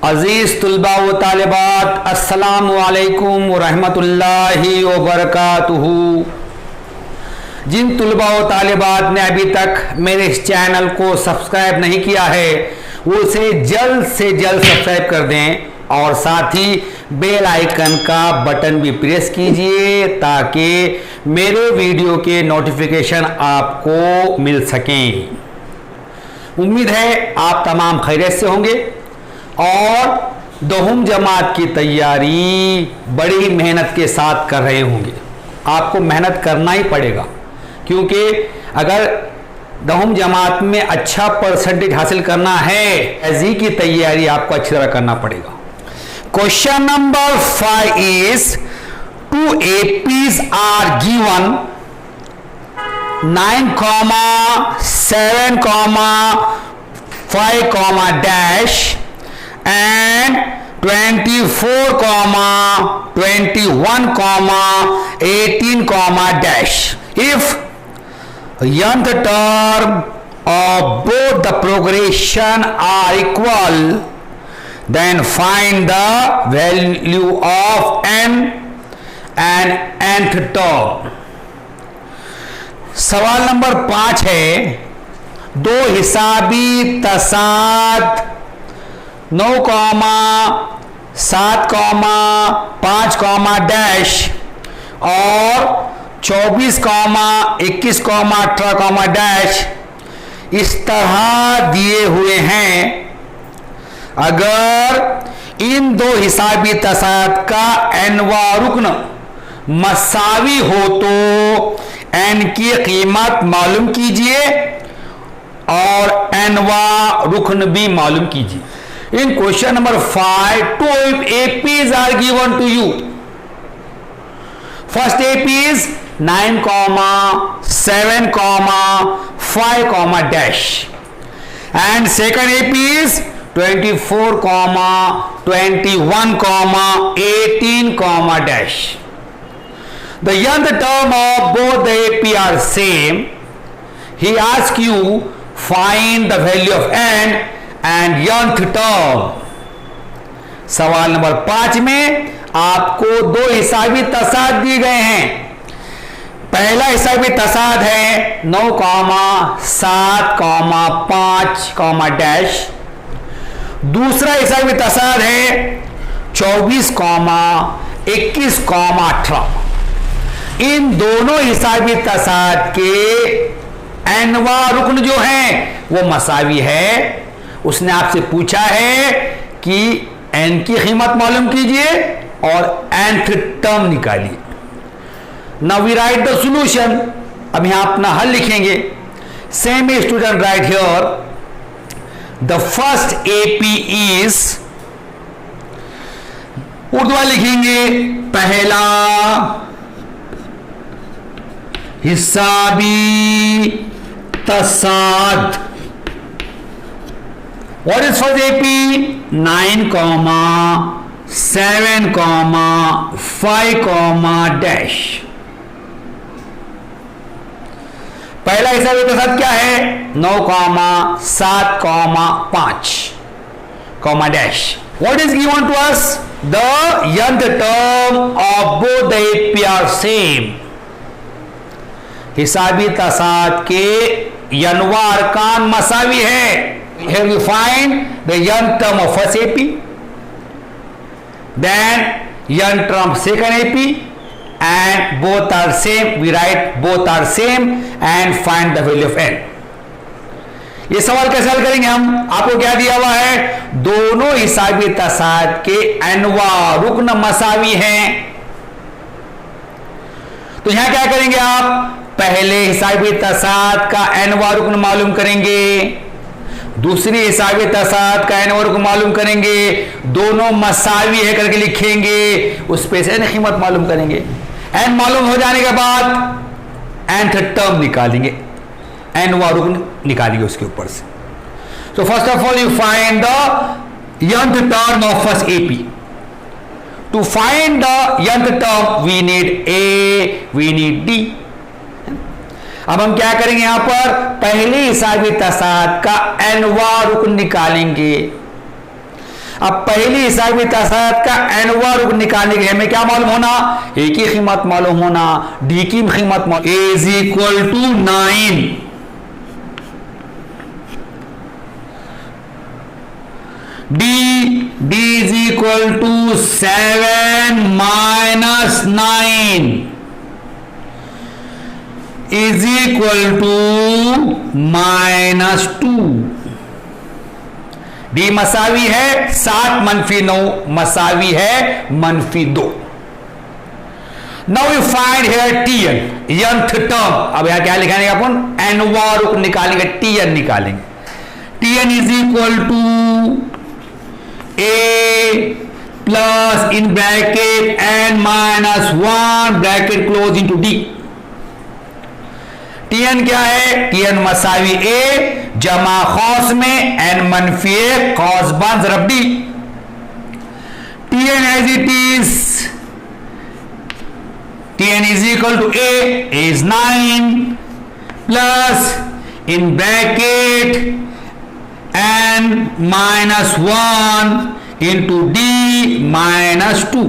अजीज़ तुलबा व तालिबात, अस्सलामु अलैकुम व रहमतुल्लाहि व बरकातुहू। जिन तुलबा व तालिबात ने अभी तक मेरे इस चैनल को सब्सक्राइब नहीं किया है वो उसे जल्द से जल्द सब्सक्राइब कर दें और साथ ही बेल आइकन का बटन भी प्रेस कीजिए ताकि मेरे वीडियो के नोटिफिकेशन आपको मिल सकें। उम्मीद है आप तमाम खैरियत से होंगे और दहुम जमात की तैयारी बड़ी मेहनत के साथ कर रहे होंगे। आपको मेहनत करना ही पड़ेगा क्योंकि अगर दहुम जमात में अच्छा परसेंटेज हासिल करना है ऐसी की तैयारी आपको अच्छी तरह करना पड़ेगा। Question number 5 is 2 APs are given 9, 7, 5, dash and 24, 21, 18, dash. If nth term of both the progression are equal, then find the value of n and nth term. सवाल नंबर 5 है, दो हिसाबी तसाद 9, 7, 5, डैश और 24, 21, 18, डैश इस तरह दिए हुए हैं। अगर इन दो हिसाबी तसाद का एनवा रुकन मसावी हो तो एन की कीमत मालूम कीजिए और एनवा रुकन भी मालूम कीजिए। इन question number 5 2 APs are given to you. First AP is 9, 7, 5, dash and second AP is 24, 21, 18, dash. The nth term of both the AP are same. He asks you find the value of n and nth term. सवाल number 5 में आपको दो हिसाबी तसाद दिए गए हैं। पहला हिसाबी तसाद है 9, 7, 5, dash. दूसरा हिसाबी तसाद है 24, 21, 18। इन दोनों हिसाबी तसाद के एनवा रुकन जो हैं वो मसावी है। उसने आपसे पूछा है कि एन की कीमत मालूम कीजिए और nth टर्म निकालिए। Now we write the solution. अब यहां अपना हल लिखेंगे। Same student write here the first AP is, Urdu में लिखेंगे पहला हिसाबी तसाद। What is first AP? 9, 7, 5, dash. पहला हिसाबी तसाद क्या है? 9, 7, 5, dash. What is given to us? The nth term of both the AP are same. हिसाबी तसाद के यनवा अरकान मसावी है। Here we find the nth term of first AP, then nth term second AP, and both are same. We write both are same and find the value of n. ये सवाल कैसे हल करेंगे हम? आपको क्या दिया हुआ है? दोनों हिसाबी तसाद के एनवा रुकन मसावी हैं। तो यहां क्या करेंगे आप? पहले हिसाबी तसाद का एनवा रुकन मालूम करेंगे, दूसरी हिसाबी तसाद का एनवा रुकन मालूम करेंगे, दोनों मसावी है करके लिखेंगे, उस पे से एन कीमत मालूम करेंगे। एन मालूम हो जाने के बाद nth टर्म निकालेंगे, एनवा रुकन निकालेंगे उसके ऊपर से। So first of all you find the nth term of first AP. To find the nth term we need A, we need D. अब हम क्या करेंगे? यहां पर पहले हिसाबी तसाद का एनवा रुकन निकालेंगे। अब पहली हिसाबी तासात का एनवा रुकन निकालने के लिए हमें क्या मालूम होना, ए की कीमत मालूम होना, डी की कीमत मालूम, a is equal to 9, d is equal to 7 minus 9 is equal to -2। D मसावी है 7 - 9 मसावी है -2। Now you find here tn, nth term. अब यहां क्या लिखेंगे अपन, एनवा रुक निकालेंगे, टीएन निकालेंगे। TN is equal to A plus in bracket N -1 bracket close into D. TN क्या है, टीएन मसावी ए जमा खौस में एन -1 कॉस बन ज़रब D. Tn as it is, tn is equal to a is 9 plus in bracket N -1 into d -2।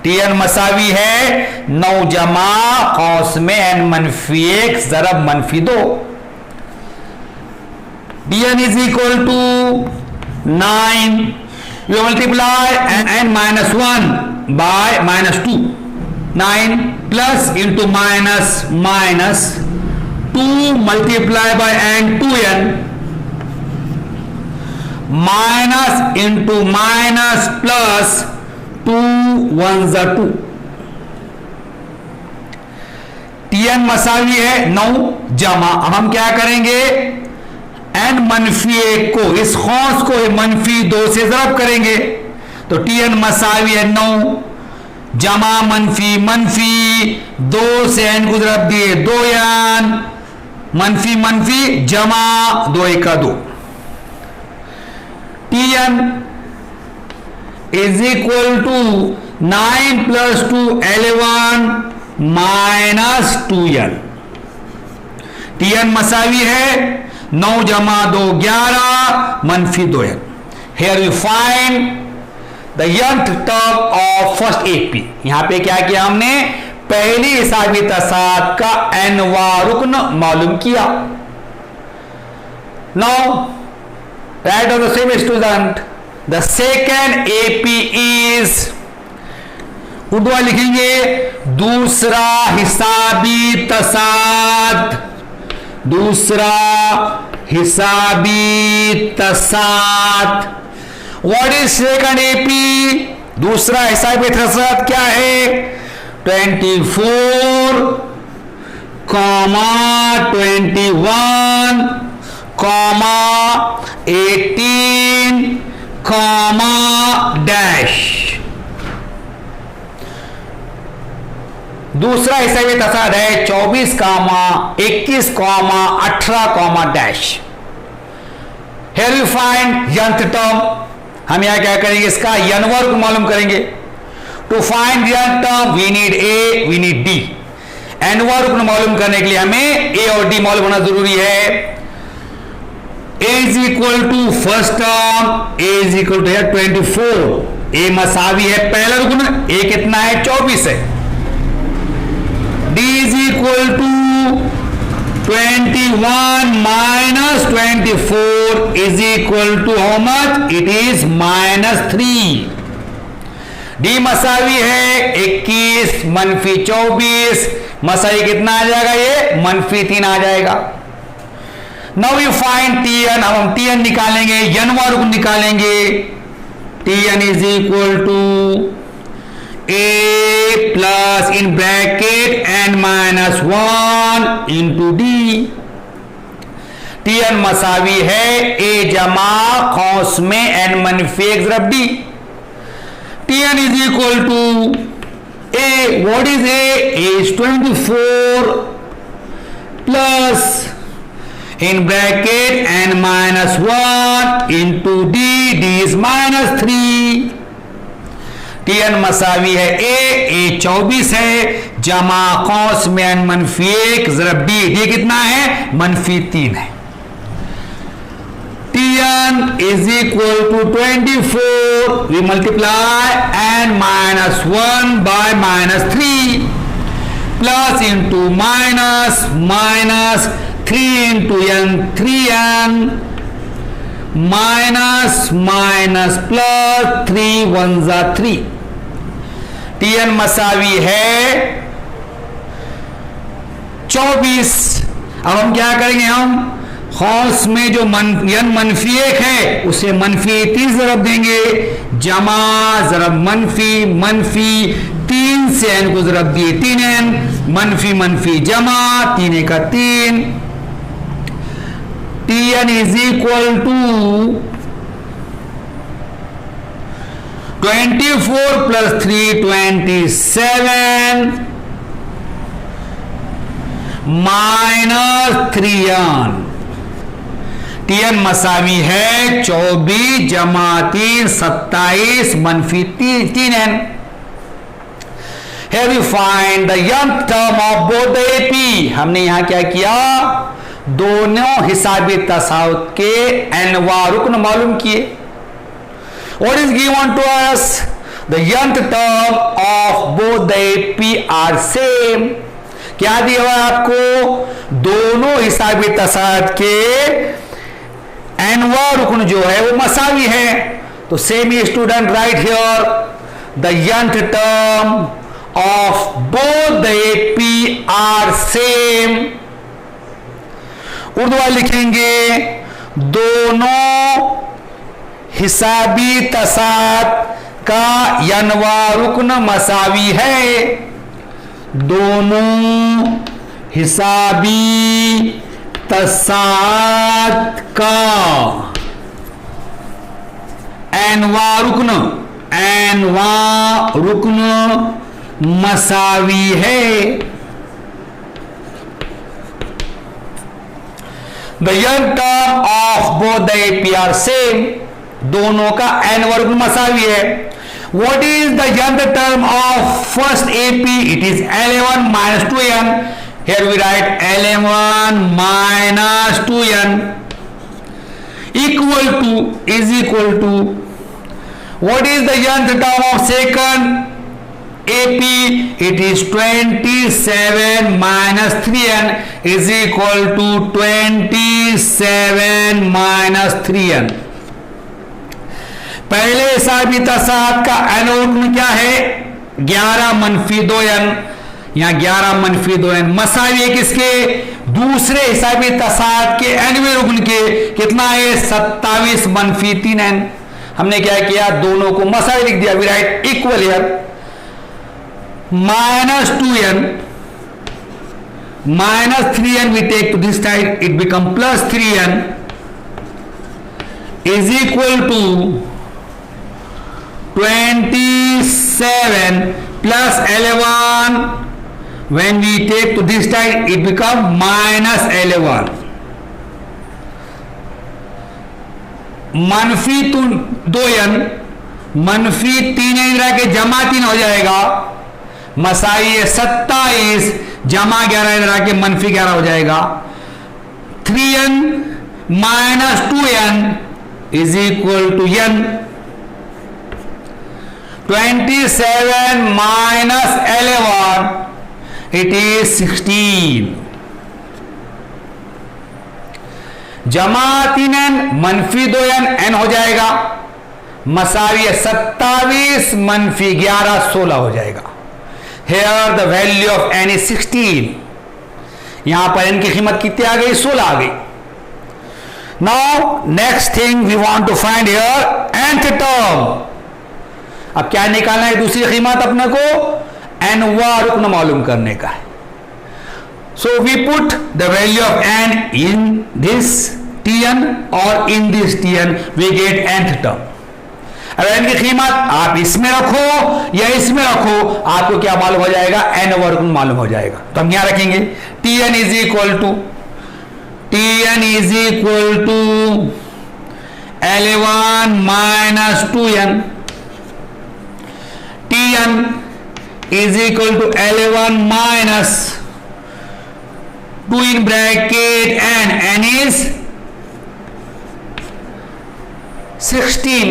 Tn मसावी है 9 जमा कौस में एन -1 ज़रब -2। Tn is equal to 9, you multiply n -1 by -2, 9 plus into minus 2 multiply by n 2n minus into minus plus 2 1 ज़ा 2। Tn मसावी है 9 जमा, अब हम क्या करेंगे, एन -1 को, इस खौस को -2 से ज़रब करेंगे, तो टीएन मसावी है 9 जमा मनफी 2 से एन को ज़रब दिए 2n मनफी जमा 2 1 2। Tn is equal to 9 plus 2 11 minus 2n। Tn मसावी है 9 जमा 2 11 मनफी 2n। Here you find the nth term of first AP. यहां पे क्या किया हमने, पहली हिसाबी तसाद का एनवा रुकन मालूम किया। Now right on the same student, the second AP is, Urdu लिखेंगे दूसरा हिसाबी तसाद, दूसरा हिसाबी तसाद। व्हाट इज सेकंड एपी, दूसरा हिसाबी तसाद क्या है, 24, 21, 18, डैश। दूसरा हिसाबी तसाद है 24, 21, 18, dash. Here we find nth term। हम यहां क्या करेंगे, इसका n वर्ग मालूम करेंगे। To find nth term we need a, we need d। n वर्ग मालूम करने के लिए हमें a और d मालूम होना जरूरी है। a is equal to first term, a is equal to 24, a मसावी है पहला रुकन, a कितना है 24 है। d इज इक्वल टू 21 माइनस 24 is equal to how much, it is -3। D मसावी है 21 मनफी 24, मसावी कितना आ जाएगा, ये -3 आ जाएगा। Now you find tn. अब हम टीएन निकालेंगे, n वर्ग निकालेंगे। TN is equal to a plus in bracket n -1 into d. Tn मसावी है a जमा कौस में n -1 ज़रब D. Tn is equal to a, what is a is 24 plus in bracket n -1 into d, d is -3। Tn मसावी है a 24 है जमा कौस में n -1 ज़रब डी, डी कितना है -3 है। TN n is equal to 24. We multiply n minus 1 by minus 3 plus into minus minus 3 into n 3n minus minus plus 3 1 जा 3. tn मसावी है 24. अब हम क्या करेंगे, हम खौस में जो n मनफी 1 है उसे मनफी 3 ज़रब देंगे, जमा ज़रब मनफी मनफी 3 से n को ज़रब दिए 3n, मनफी मनफी जमा 3 का 3. tn is equal to 24 plus 3 27 minus 3n. tn मसावी है 24 जमा 3 27 मनफी 3n. Here we find the nth term of both the AP. हमने यहां क्या किया, दोनों हिसाबी तसाउत के n-वां रुकन मालूम किए. What is given to us? The nth term of both the AP are same. क्या दिया हुआ आपको, दोनों हिसाबी तसाउत के n-वां रुकन जो है वो मसावी है. तो same student write here the nth term of both the AP are same. Urdu वाले लिखेंगे दोनों हिसाबी तसात का n-वां रुकन मसावी है. दोनों हिसाबी तसात का n-वां रुकन मसावी है. The nth term of both the AP are same. दोनों का n-वां रुकन मसावी है. What is the nth term of first AP? It is 11 minus 2n. Here we write 11 minus 2n equal to is equal to. What is the nth term of second AP? It is 27 minus 3n is equal to 27 minus 3n. पहले हिसाबी तसात का n क्या है, 11 मनफी 2n. यहां 11 मनफी 2n मसावी है किसके, दूसरे हिसाबी तसात के n-वें रुकन के. कितना है, 27 मनफी 3n. हमने क्या किया, दोनों को मसावी लिख दिया. We write equal here minus 2n minus 3n we take to this side, it become plus 3n is equal to 27 plus 11. When we take to this side, it become minus 11. मनफी 2n मनफी 3n रह के जमा 3 हो जाएगा. मसाई 27 जमा 11 इधर आके मनफी 11 हो जाएगा. 3n minus 2n is equal to n. 27 minus 11 it is 16. जमा 3n मनफी 2n n हो जाएगा. मसावी 27 मनफी 11 16 हो जाएगा. Here the value of n is 16. यहां पर n की कीमत कितनी आ गई, 16 आ गई. Now next thing we want to find here nth term. अब क्या निकालना है, दूसरी कीमत अपने को n-वां रुकन मालूम करने का है. So we put the value of n in this tn or in this tn, we get nth term. अब n की कीमत आप इसमें रखो या इसमें रखो, आपको क्या मालूम हो जाएगा, n-वां रुकन मालूम हो जाएगा. तो हम यहां रखेंगे tn is equal to 11 minus 2n. tn is equal to 11 minus 2 in bracket n. n is 16,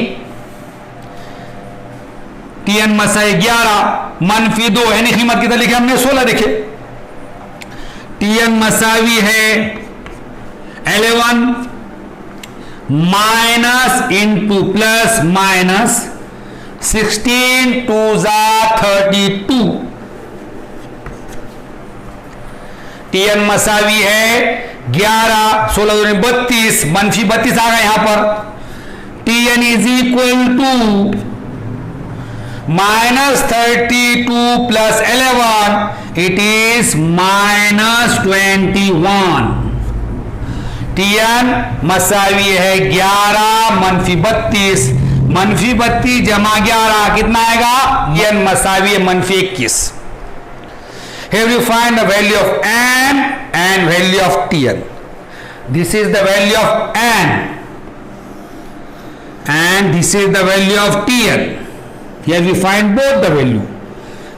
Tn मसाई 11 मनफी 2, यानी कीमत कितना लिखे हमने 16 लिखे। Tn मसावी है 11 माइनस इंटू प्लस माइनस 16 2 जा 32। Tn मसावी है 11, 16 32, मनफी 32 आ गया यहां पर। Tn is equal to -32 plus 11, it is -21। Tn मसावी है 11 मनफी 32, मनफी 32 जमा 11 कितना आएगा? Tn मसावी है मनफी 21। Here you find the value of n and value of Tn. This is the value of n and this is the value of Tn. Here we find both the value.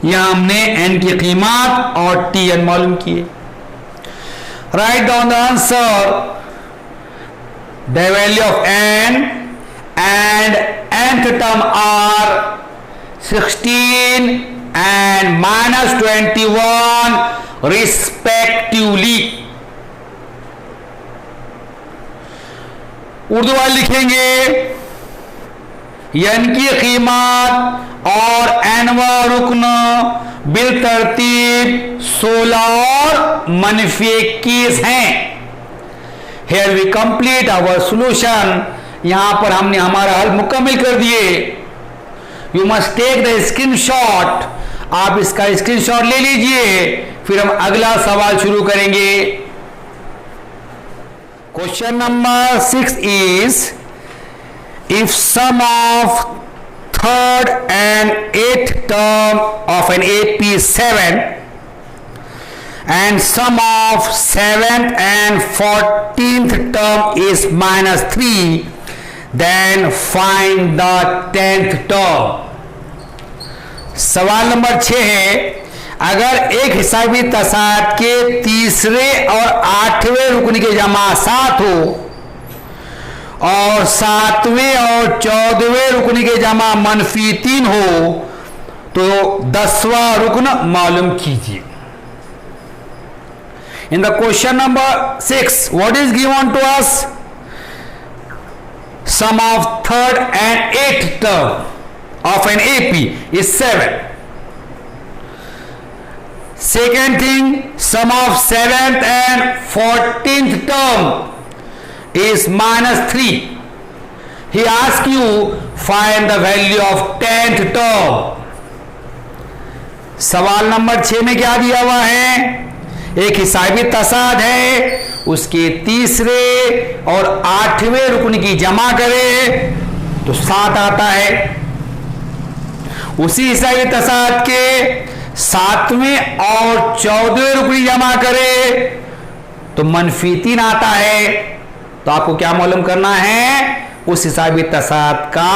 यहाँ हमने n की कीमत और Tn मालूम किए। Write down the answer. The value of n and nth term are 16 and -21 respectively. Urdu वाले लिखेंगे n की कीमत और nवा रुकन बिल तरतीब 16 और मनफी 21 हैं। Here we complete our solution. यहां पर हमने हमारा हल मुकम्मल कर दिए। You must take the screenshot. आप इसका स्क्रीनशॉट ले लीजिए, फिर हम अगला सवाल शुरू करेंगे। Question number 6 is if sum of third and eighth term of an AP is 7 and sum of 7th and 14th term is -3, then find the 10th term. सवाल नंबर 6 है, अगर एक हिसाबी तसाद के तीसरे और 8वें रुकन की जमा 7 हो और 7वें और 14वें रुकन की जमा मनफी 3 हो तो 10वां रुकन मालूम कीजिए। In the question number 6, what is given to us? Sum of third and eighth term of an AP is 7. Second thing, sum of 7th and 14th term is -3. He asks you find the value of 10th term. सवाल number 6 में क्या दिया हुआ है? एक हिसाबी तसाद है, उसके तीसरे और 8वें रुकन की जमा करे तो 7 आता है। उसी हिसाबी तसाद के 7वें और 14वें रुकन जमा करे तो मनफी 3 आता है। तो आपको क्या मालूम करना है? उस हिसाबी तसाद का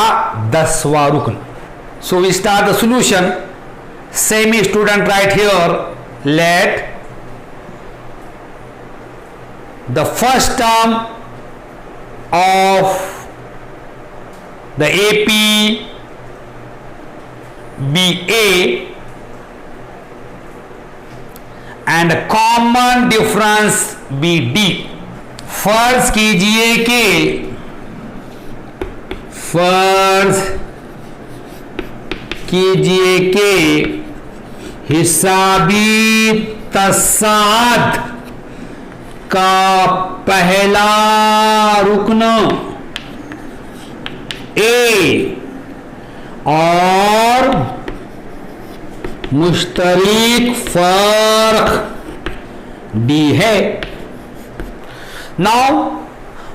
10वां रुकन। So we start the solution. Same student write here, let the first term of the AP be A and the common difference be D. फर्ज कीजिए कि हिसाबी तसाद का पहला रुकन A और मुश्तरिक फर्क D है। Now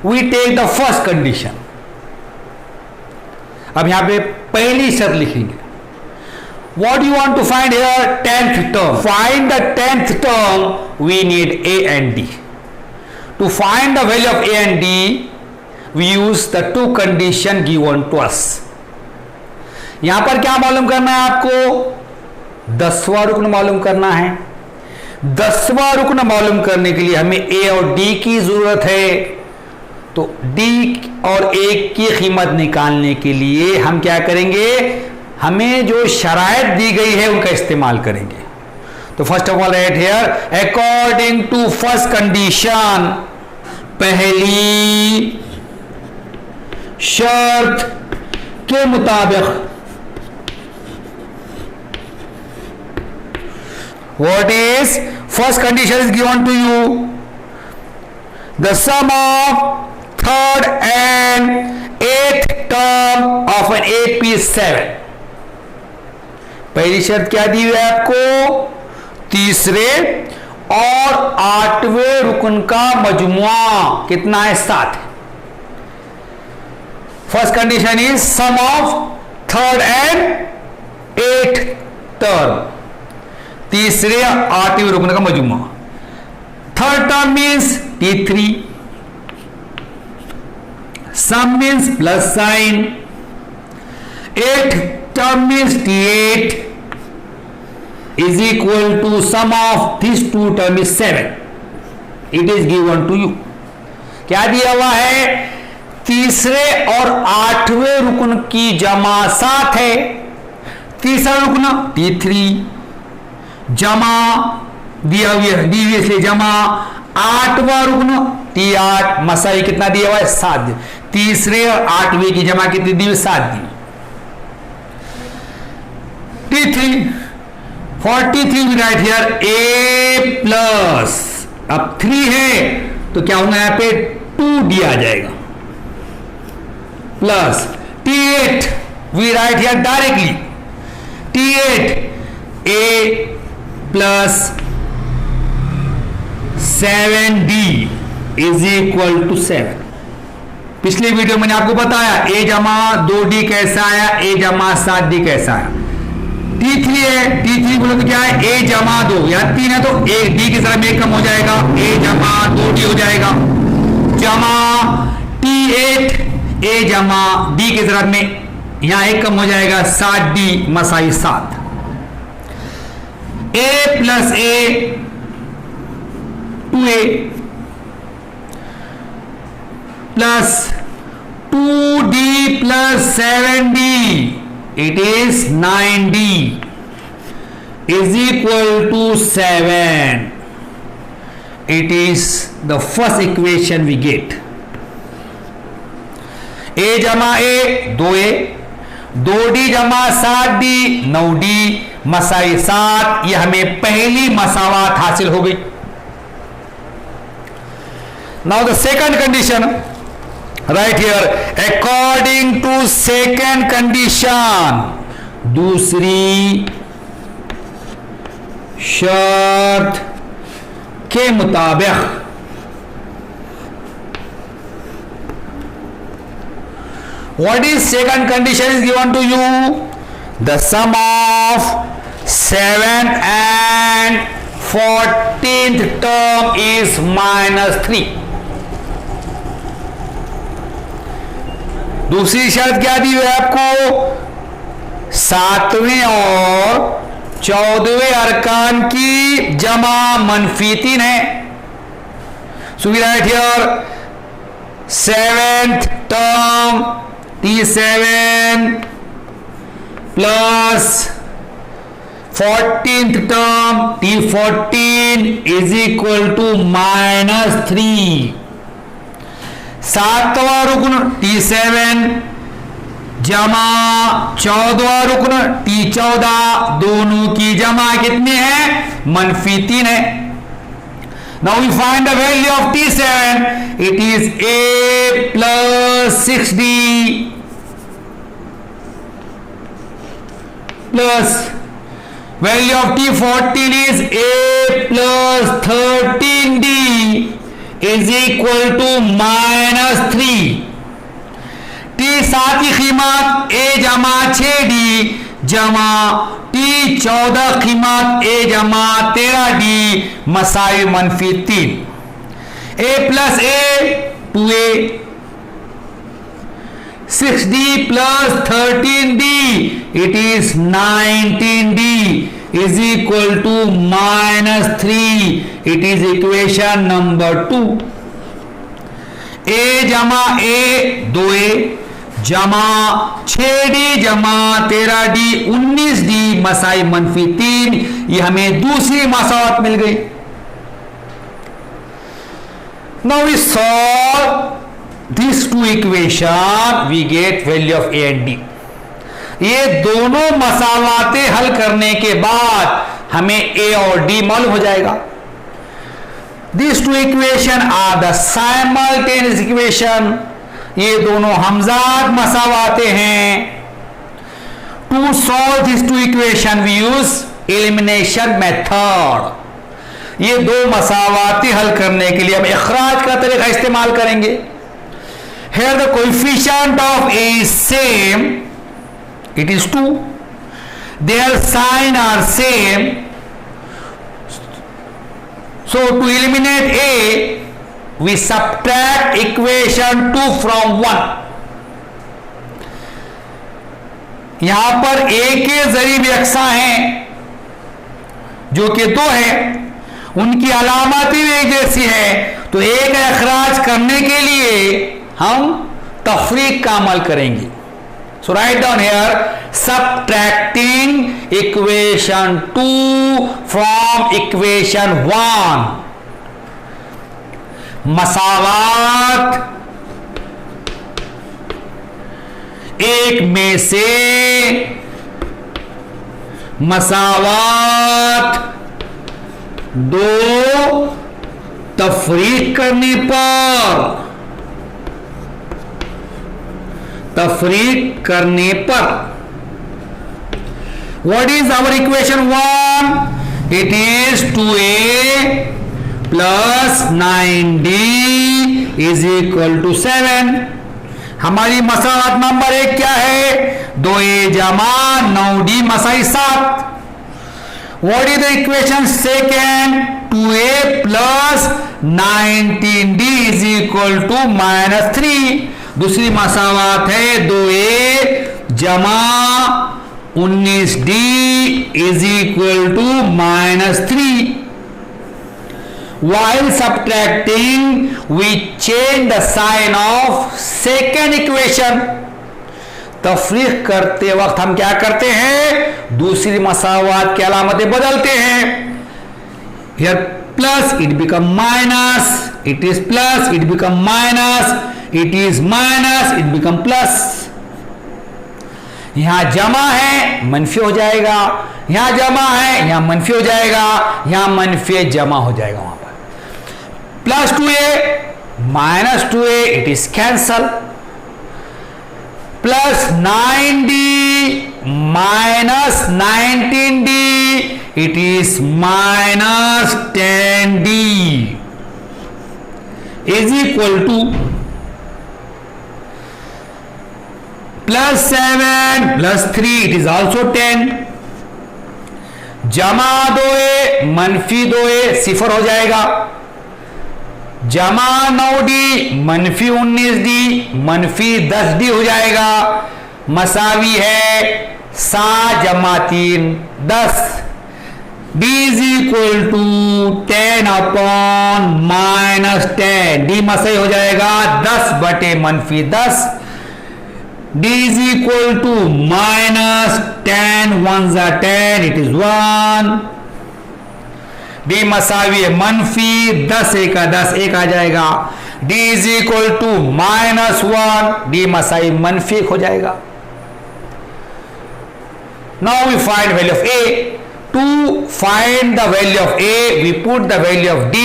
we take the first condition. अब यहां पे पहली शर्त लिखेंगे। What do you want to find here? 10th term. Find the 10th term. We need A and D. To find the value of A and D, we use the two condition given to us. यहां पर क्या मालूम करना है आपको? 10वां रुकन मालूम करना है। 10वां रुकन मालूम करने के लिए हमें A और D की जरूरत है। तो डी और ए की कीमत निकालने के लिए हम क्या करेंगे, हमें जो शराइत दी गई है उनका इस्तेमाल करेंगे। तो first of all write here, according to first condition, पहली शर्त के मुताबिक, what is first condition is given to you, the sum of third and eighth term of an AP is 7। पहली शर्त क्या दी हुई है आपको, तीसरे और आठवें रुकन का मजमुआ कितना है, 7 है। First condition is sum of third and eight term, तीसरे आठवें रुकन का मजमुआ। Third term means T3, sum means plus sign, eight term means T8 is equal to sum of these two term is 7। it is given to you। क्या दिया हुआ है, तीसरे और आठवें रुकन की जमा 7 है। तीसरा रुकन T3 जमा दिया हुआ दी हुई इसलिए जमा, आठवां रुकन T8 मसाई कितना दिया हुआ है, 7। तीसरे और आठवें की जमा कितनी दी हुई, 7 दी। T3 43 भी राइट हियर, A प्लस, अब 3 है तो क्या होगा, यहां पे 2D आ जाएगा, plus T8 we write here directly, T8 A plus 7D is equal to 7। पिछली वीडियो मैंने आपको बताया A जमा 2D कैसा आया, A जमा 7D कैसा आया। T3 है, T3 बोलो तो क्या है, A जमा 2, यहां 3 है तो A D की तरफ में कम हो जाएगा, A जमा 2D हो जाएगा, जमा T8 A जमा D की तरफ में यहां एक कम हो जाएगा, 7D मसाई 7। A plus A 2A plus 2D plus 7D it is 9D is equal to 7। it is the first equation we get। A जमा A 2A, 2D जमा 7D 9D मसाई 7। यह हमें पहली मसावत हासिल हो गई। Now the second condition write here, according to second condition, दूसरी शर्त के मुताबिक, what is second condition is given to you, the sum of 7th and 14th term is -3। दूसरी शर्त क्या दी हुई है आपको, 7वें और 14वें अरकान की जमा -3 है। So we write here 7th term T7 plus 14th term T14 is equal to -3। 7वां रुकन T7 जमा 14वां रुकन T14, दोनों की जमा कितनी है, -3 है। Now we find the value of T7, it is A plus 6D plus value of T14 is A plus 13D is equal to -3। T7 की कीमत A जमा 6D जमा T14 कीमत A जमा 13D मसाई -3। A plus A 2A, 6D plus 13D it is 19D is equal to -3। it is equation number 2। ए जमा ए 2a जमा 6d जमा 13d 19d मसाई मनफी 3, ये हमें दूसरी मसावत मिल गई। Now we solve these two equation, we get value of a and d. ये दोनों मसावातें हल करने के बाद हमें a और d मालूम हो जाएगा। These two equation are the simultaneous equation. ये दोनों हमजाद मसावातें हैं। To solve these two equation we use elimination method. ये दो मसावातें हल करने के लिए हम इखराज का तरीका इस्तेमाल करेंगे। Here the coefficient of a is same, it is 2. Their sign are same. So to eliminate a, we subtract equation 2 from 1. यहां पर a के ज़रीब यकसा हैं जो कि 2 है, उनकी अलामतें एक जैसी है, तो a का इखराज करने के लिए हम तफरीक का अमल करेंगे। So write down here subtracting equation 2 from equation 1. मसावात एक में से मसावात 2 तफरीक करने पर what is our equation 1? It is 2a plus 9d is equal to 7. हमारी मसावत नंबर 1 क्या है? 2a जमा 9d Masai 7. What is the equation second? 2a plus 19d is equal to -3. दूसरी मसावत है 2a जमा 19d is equal to -3. While subtracting, we change the sign of second equation. तफरीक करते वक्त हम क्या करते हैं? दूसरी मसावत की अलामतें बदलते हैं। Here plus it become minus, it is plus, it become minus, it is minus, it become plus. यहां जमा है मनफी हो जाएगा, यहां जमा है यहां मनफी हो जाएगा, यहां मनफी जमा हो जाएगा। वहां पर plus 2a minus 2a it is cancel, plus 9d minus 19d it is minus 10d is equal to plus 7 plus 3 it is also 10, जमा 2a मनफी 2a सिफर हो जाएगा, जमा 9d मनफी 19d मनफी 10d हो जाएगा, मसावी है 7 जमा 3 10, d is equal to 10 upon minus 10, d मसाई हो जाएगा 10 बटे मनफी 10, d is equal to minus 10 1s are 10 it is 1, d मसावी है मनफी 10 एक 10 एक आ जाएगा, d is equal to minus 1, d मसावी मनफी हो जाएगा। Now we find value of a. To find the value of a we put the value of d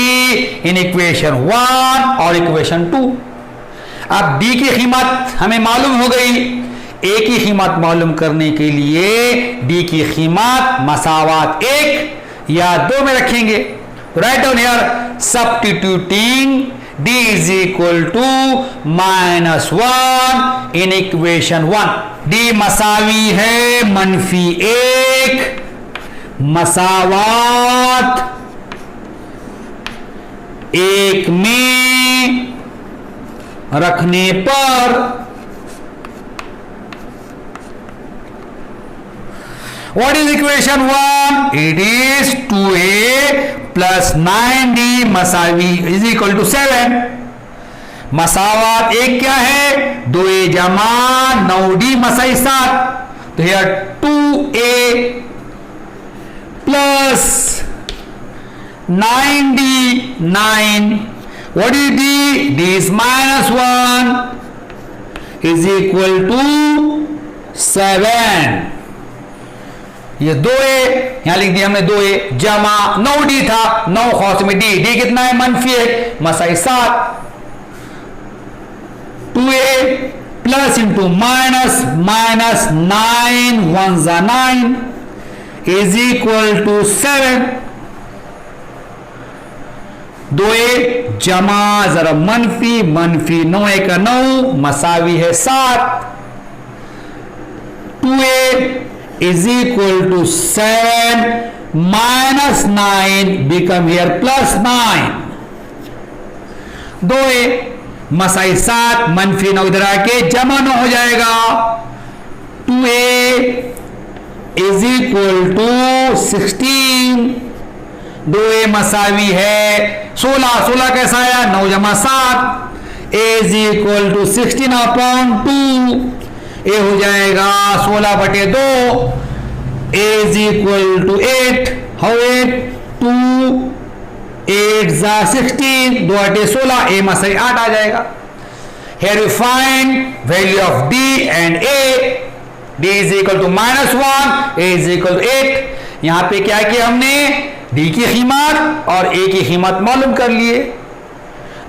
in equation 1 और equation 2। अब d की कीमत हमें मालूम हो गई, a की कीमत मालूम करने के लिए d की कीमत मसावत 1 या 2 में रखेंगे। Write down here substituting d is equal to -1 in equation 1। d मसावी है मनफी 1, मसावत 1 में रखने पर what is equation 1? It is 2a plus 9d मसावी is equal to 7 मसावात एक क्या है, 2a जमा 9d मसाई 7, तो here 2a plus 9d 9, what is d, d is minus 1 is equal to 7, ये 2a यहां लिख दिया हमने 2a जमा 9d था, 9 खौस में d, d कितना है मनफी 1 मसाई 7, 2a plus into minus minus 9 1 जा 9 इज इक्वल टू 7, 2a जमा जरा मनफी मनफी 9 का 9 मसावी है 7, 2a is equal to 7 minus 9 become here plus 9, 2a Masai 7 मनफी 9 इधर आके जमा 9 हो जाएगा, 2a is equal to 16, 2a मसावी है 16, 16 कैसा आया 9 जमा 7, a is equal to 16 upon 2, a हो जाएगा 16 बटे 2, a is equal to 8, how 8 2 8 जा 16, 2 8 16, a मसाई 8 आ जाएगा। Here we find value of d and a, d is equal to -1, a is equal to 8, यहां पे क्या किया हमने, d की कीमत और a की कीमत मालूम कर लिए।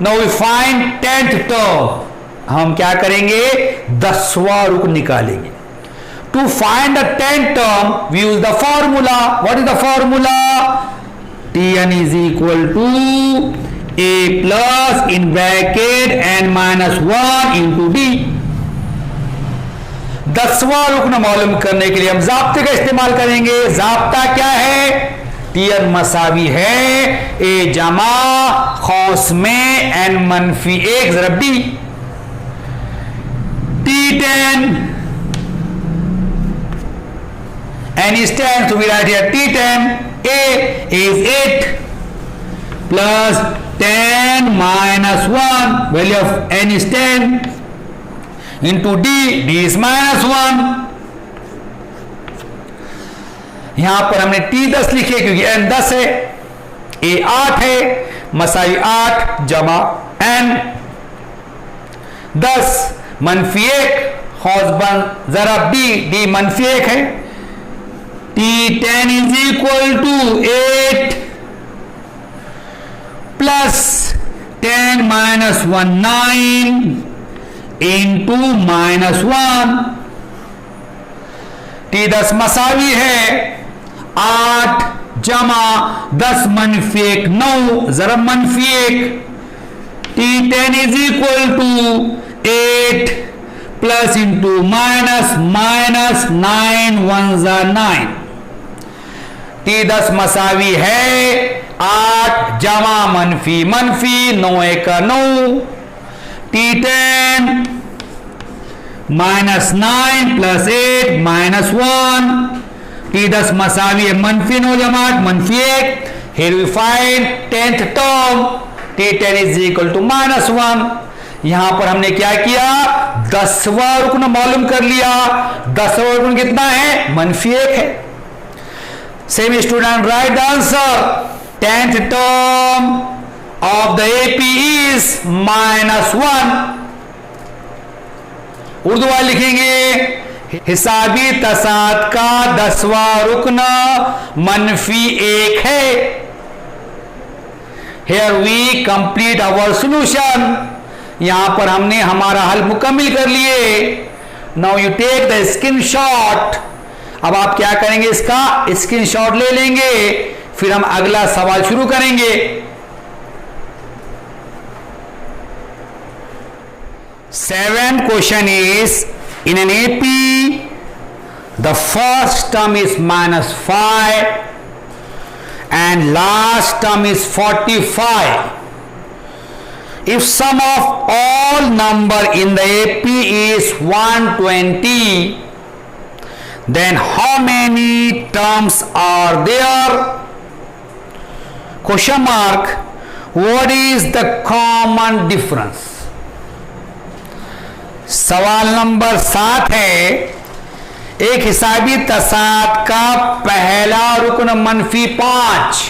Now we find 10th term, हम क्या करेंगे 10वां रुकन निकालेंगे। To find the 10th term we use the formula, what is the formula, Tn is equal to a plus in bracket n minus 1 into d। 10वां रुकन मालूम करने के लिए हम जाब्ते का इस्तेमाल करेंगे। जाब्ता क्या है, Tn मसावी है a जमा खौस में n मनफी 1 ज़रब d, T10 n is 10, so we write here T10, a is 8 plus 10 minus 1, value of n is 10 into d, d is minus 1, यहां पर हमने T10 लिखे क्योंकि n 10 है, a 8 है, मसाई 8 जमा n 10 मनफी 1 खौस बन जरा d, d मनफी 1 है, T10 is equal to 8 plus 10 minus 1 9 into -1, T10 मसावी है 8 जमा 10 मनफी 1 9 जरा मनफी 1, T10 is equal to 8 plus into minus minus 9 1 जा 9, T10 मसावी है 8 जमा मनफी मनफी 9 का 9, T10 minus 9 plus 8 minus 1, T10 मसावी है मनफी 9 जमा 8 मनफी 1, here we find 10th term, T10 is equal to -1। यहां पर हमने क्या किया 10वां रुकन मालूम कर लिया, 10वां रुकन कितना है मनफी 1 है। Same student write the answer, 10th term of the AP is -1। Urdu वाले लिखेंगे हिसाबी तसाद का 10वां रुकन मनफी 1 है। Here we complete our solution, यहां पर हमने हमारा हल मुकम्मिल कर लिए। Now you take the screenshot, अब आप क्या करेंगे इसका स्क्रीनशॉट ले लेंगे, फिर हम अगला सवाल शुरू करेंगे। Seventh question is in an AP the first term is -5 and last term is 45. If sum of all number in the AP is 120, then how many terms are there? Question mark. What is the common difference? सवाल number 7 है, एक हिसाबी तसाद का पहला रुकन -5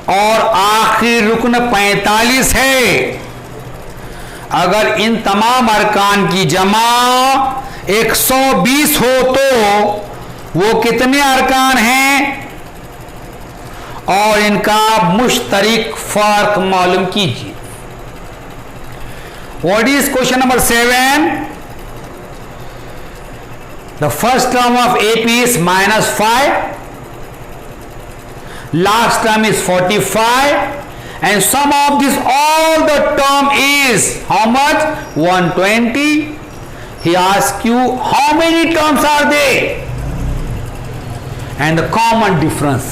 और आखिरी रुकन 45 है। अगर इन तमाम अरकान की जमा 120 हो तो वो कितने अरकान हैं और इनका मुश्तरिक फर्क मालूम कीजिए। What is question number 7? The first term of AP is -5, last term is 45, and sum of this all the term is how much? 120. He asks you how many terms are there and the common difference.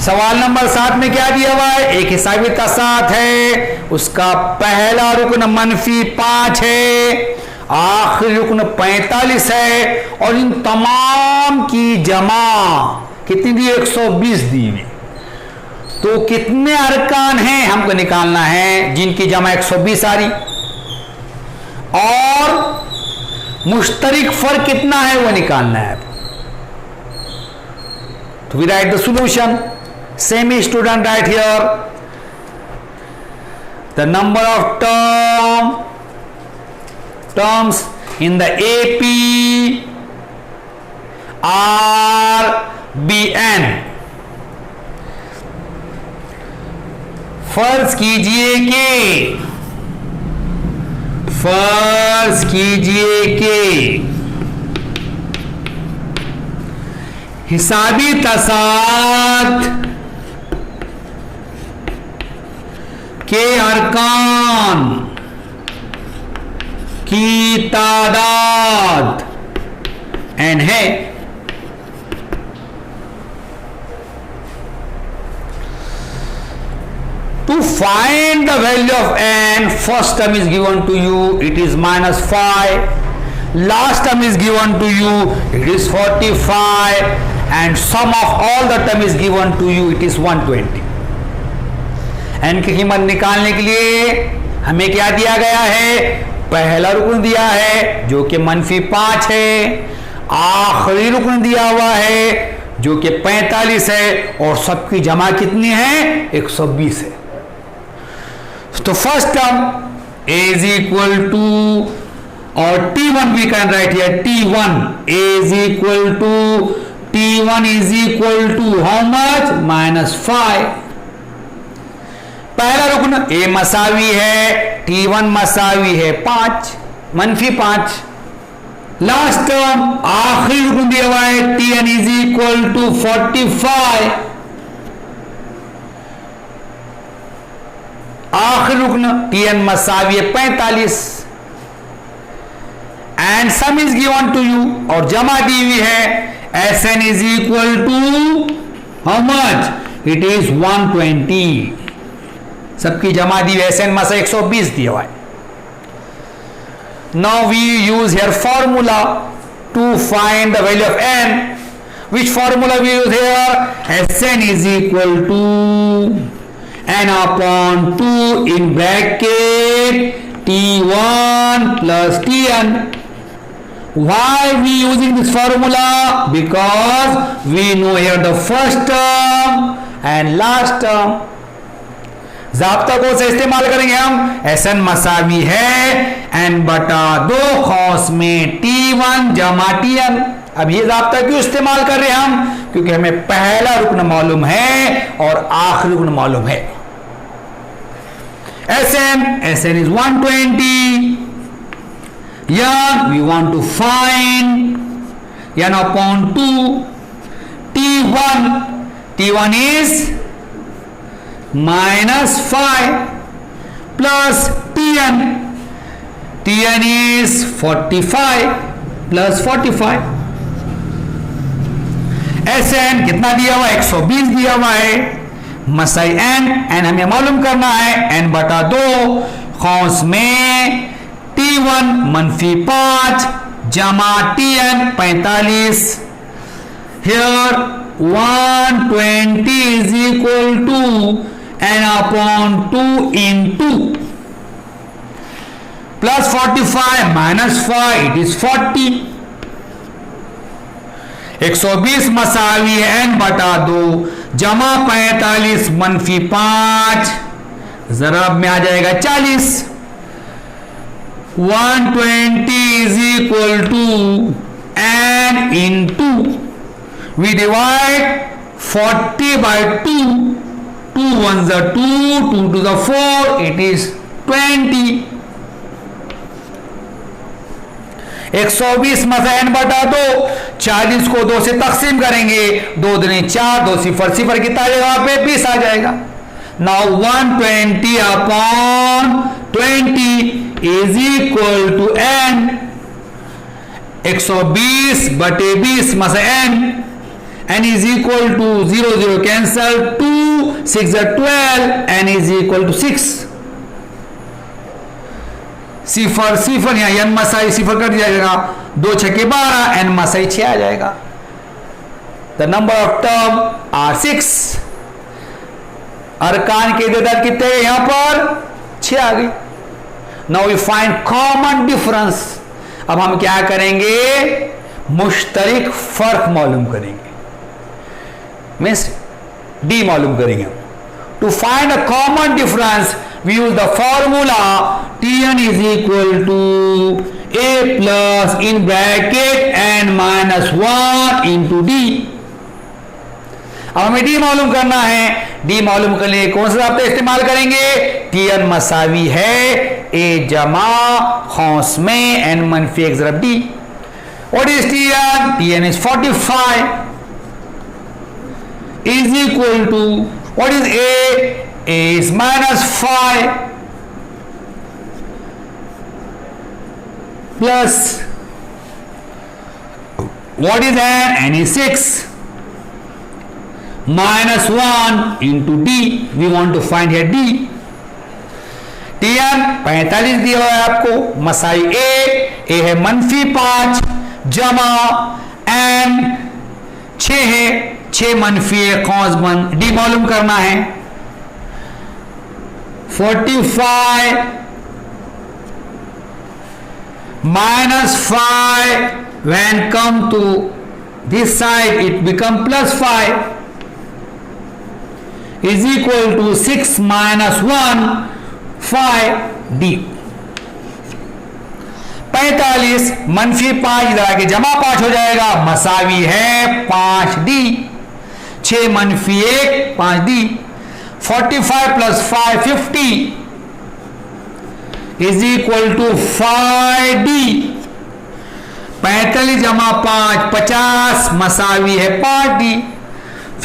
सवाल number 7 में क्या दिया हुआ है? एक हिसाबी तसाद है, उसका पहला रुकन -5 है, आखिरी रुकन 45 है और इन तमाम की जमा कितनी दी? 120 दी हुई। तो कितने अरकान हैं हमको निकालना है जिनकी जमा 120 आ रही, और मुश्तरिक फर्क कितना है वो निकालना है। तो we write the solution. Same student right here. The number of terms in the AP are BN. फर्ज कीजिए कि हिसाबी तसाद के अरकान की तादाद n है। To find the value of n, first term is given to you, it is -5. Last term is given to you, it is 45, and sum of all the term is given to you, it is 120. n की कीमत निकालने के लिए हमें क्या दिया गया है? पहला रुकन दिया है जो कि -5 है, आखिरी रुकन दिया हुआ है जो कि 45 है, और सबकी जमा कितनी है? 120 है। तो first term is equal to, और T1 we can write here, T1 is equal to, T1 is equal to how much? -5। पहला रुकन A मसावी है, T1 मसावी है 5, -5। लास्ट टर्म आखिरी रुकन दिया हुआ है, Tn इज इक्वल टू 45। आखिरी रुकन Tn मसावी है 45, and sum is given to you, और जमा दी हुई है Sn is equal to how much? It is 120। सबकी जमा दी हुई Sn मसा 120 दिया हुआ है। Now we use here formula to find the value of n। Which formula we use here? Sn is equal to n upon 2 in bracket T1 plus Tn. Why we using this formula? Because we know here the first term and last term. ज़ाब्ता को से इस्तेमाल करेंगे हम, Sn मसावी है n बटा 2 खौस में T1 जमा Tn। अब ये ज़ाब्ता क्यों इस्तेमाल कर रहे हैं हम? क्योंकि हमें पहला रुकन मालूम है और आखिरी रुकन मालूम है। Sn is 120. Yan we want to find n upon 2. T1 is -5 plus Tn is 45 plus 45। Sn कितना दिया हुआ है? 120 दिया हुआ है। मसाई n हमें मालूम करना है, n बटा 2 खौस में T1 -5 जमा Tn 45। Here 120 is equal to n upon 2 into 45 minus 5 it is 40। 120 मसावी है n बटा 2 जमा 45 मनफी 5 जरब में आ जाएगा 40। 120 is equal to n into we divide 40 by 2, 2 1 जा 2, 2 to the 4 इट इज 20। 120 में से n बटा 2, 40 को 2 से तकसीम करेंगे, 2 दूनी 4, 2 सिफर सिफर कितना आ जाएगा वहां पे 20 आ जाएगा। नाउ 120 upon 20 is equal to n। 120 बटे 20 में से n is equal to 0 0 cancel, 2 6 12, n is equal to 6। सिफर सिफर यहां n मसाई सिफर कर दिया जाएगा, 2 छक्के 12, n मसाई 6 आ जाएगा। The number of term are 6। अरकान के तादाद कितने यहां पर 6 आ गई। Now we find common difference. अब हम क्या करेंगे, मुश्तरिक फर्क मालूम करेंगे, मीन्स डी मालूम करेंगे। To find a common difference we use the formula Tn is equal to a plus in bracket n minus 1 into d। अब हमें d मालूम करना है। d मालूम करने के लिए कौन सा रास्ता इस्तेमाल करेंगे, Tn मसावी है a जमा खौस में n मनफी 1 ज़रब d। What is Tn? Tn is 45 is equal to, what is a is minus 5 plus, what is n is 6 minus 1 into d। we want to find here d। Tn 45 दिया हुआ है आपको, Masai a है मनफी 5 जमा n 6 है, 6 मनफी 1 कौस बन, d मालूम करना है। 45 minus 5 when come to this side it become plus 5 is equal to 6 minus 1 5 d। 45 मनफी 5 इधर आके जमा 5 हो जाएगा, मसावी है 5 d, 6 मनफी 1 5 d। 45 plus 5 50 is equal to 5d। 45 जमा 5 50 मसावी है 5d।